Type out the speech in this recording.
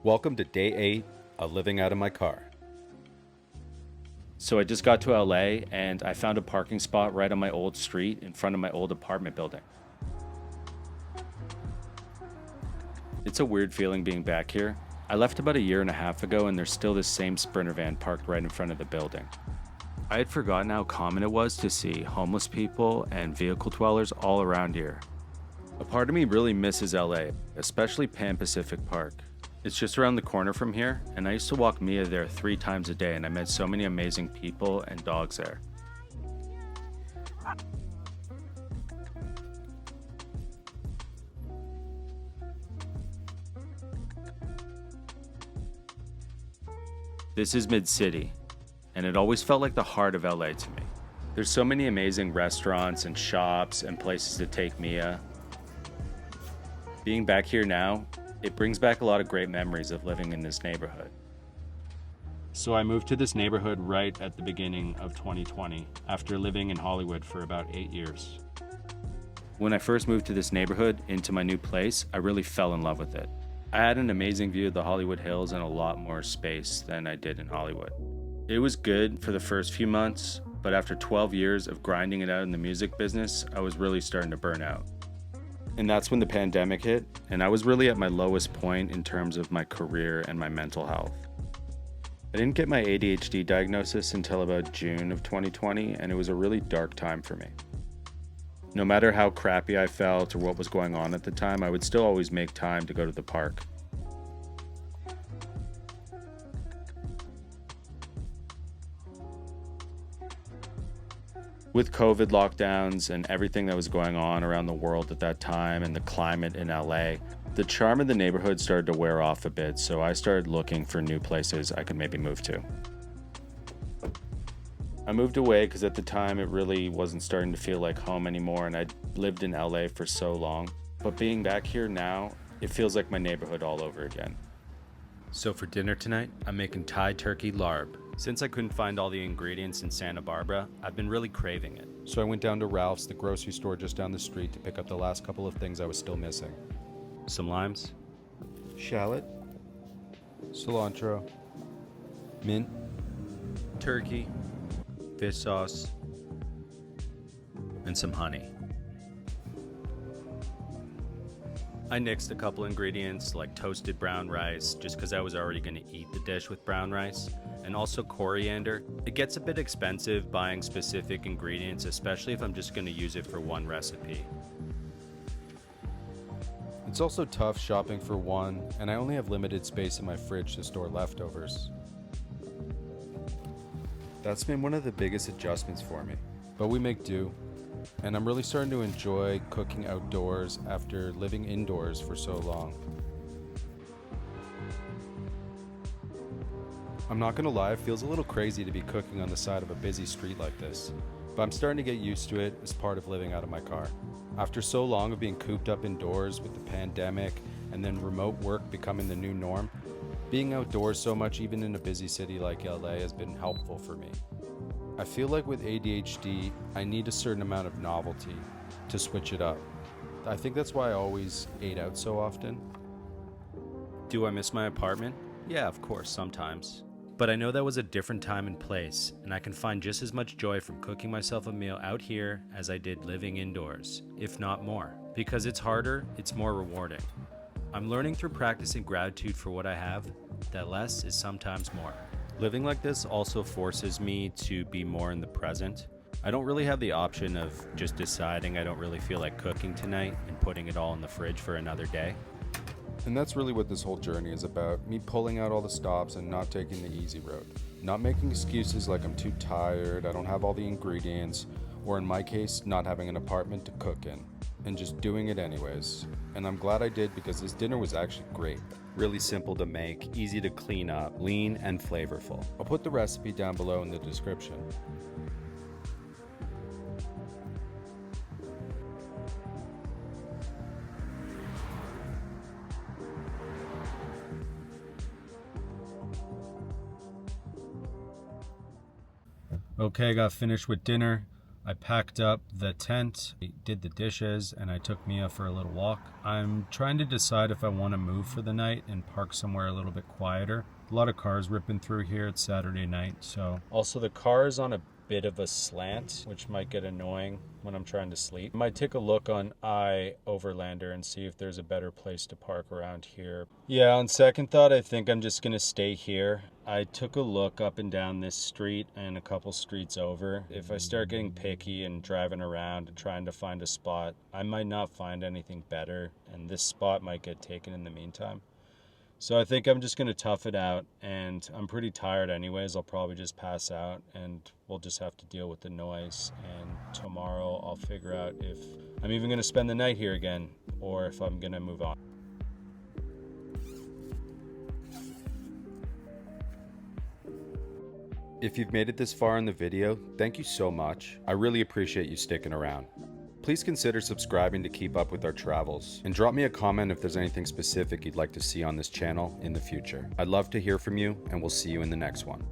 Welcome to day 8 of living out of my car. So I just got to LA and I found a parking spot right on my old street in front of my old apartment building. It's a weird feeling being back here. I left about a year and a half ago and there's still this same Sprinter van parked right in front of the building. I had forgotten how common it was to see homeless people and vehicle dwellers all around here. A part of me really misses LA, especially Pan Pacific Park. It's just around the corner from here, and I used to walk Mia there 3 times a day, and I met so many amazing people and dogs there. This is Mid-City, and it always felt like the heart of LA to me. There's so many amazing restaurants and shops and places to take Mia. Being back here now, it brings back a lot of great memories of living in this neighborhood. So I moved to this neighborhood right at the beginning of 2020 after living in Hollywood for about 8 years. When I first moved to this neighborhood into my new place, I really fell in love with it. I had an amazing view of the Hollywood Hills and a lot more space than I did in Hollywood. It was good for the first few months, but after 12 years of grinding it out in the music business, I was really starting to burn out. And that's when the pandemic hit, and I was really at my lowest point in terms of my career and my mental health. I didn't get my ADHD diagnosis until about June of 2020, and it was a really dark time for me. No matter how crappy I felt or what was going on at the time, I would still always make time to go to the park. With COVID lockdowns and everything that was going on around the world at that time and the climate in LA, the charm of the neighborhood started to wear off a bit, so I started looking for new places I could maybe move to. I moved away because at the time it really wasn't starting to feel like home anymore, and I'd lived in LA for so long. But being back here now, it feels like my neighborhood all over again. So for dinner tonight, I'm making Thai turkey larb. Since I couldn't find all the ingredients in Santa Barbara, I've been really craving it. So I went down to Ralph's, the grocery store just down the street, to pick up the last couple of things I was still missing. Some limes, Shallot, cilantro, mint, turkey, fish sauce, and some honey. I nixed a couple ingredients like toasted brown rice just because I was already going to eat the dish with brown rice, and also coriander. It gets a bit expensive buying specific ingredients, especially if I'm just going to use it for one recipe. It's also tough shopping for one, and I only have limited space in my fridge to store leftovers. That's been one of the biggest adjustments for me, but we make do. And I'm really starting to enjoy cooking outdoors after living indoors for so long. I'm not gonna lie, it feels a little crazy to be cooking on the side of a busy street like this, but I'm starting to get used to it as part of living out of my car. After so long of being cooped up indoors with the pandemic and then remote work becoming the new norm, being outdoors so much even in a busy city like LA has been helpful for me. I feel like with ADHD, I need a certain amount of novelty to switch it up. I think that's why I always ate out so often. Do I miss my apartment? Yeah, of course, sometimes. But I know that was a different time and place, and I can find just as much joy from cooking myself a meal out here as I did living indoors, if not more. Because it's harder, it's more rewarding. I'm learning through practicing gratitude for what I have, that less is sometimes more. Living like this also forces me to be more in the present. I don't really have the option of just deciding I don't really feel like cooking tonight and putting it all in the fridge for another day. And that's really what this whole journey is about, me pulling out all the stops and not taking the easy road. Not making excuses like I'm too tired, I don't have all the ingredients, or in my case, not having an apartment to cook in, and just doing it anyways. And I'm glad I did because this dinner was actually great. Really simple to make, easy to clean up, lean and flavorful. I'll put the recipe down below in the description. Okay, got finished with dinner. I packed up the tent, did the dishes, and I took Mia for a little walk. I'm trying to decide if I want to move for the night and park somewhere a little bit quieter. A lot of cars ripping through here. It's Saturday night, so. Also, the car is on a bit of a slant, which might get annoying when I'm trying to sleep. I might take a look on Overlander and see if there's a better place to park around here. Yeah, on second thought, I think I'm just gonna stay here. I took a look up and down this street and a couple streets over. If I start getting picky and driving around and trying to find a spot, I might not find anything better, and this spot might get taken in the meantime. So I think I'm just going to tough it out, and I'm pretty tired anyways. I'll probably just pass out, and we'll just have to deal with the noise. And tomorrow I'll figure out if I'm even going to spend the night here again, or if I'm going to move on. If you've made it this far in the video, thank you so much. I really appreciate you sticking around. Please consider subscribing to keep up with our travels, and drop me a comment if there's anything specific you'd like to see on this channel in the future. I'd love to hear from you, and we'll see you in the next one.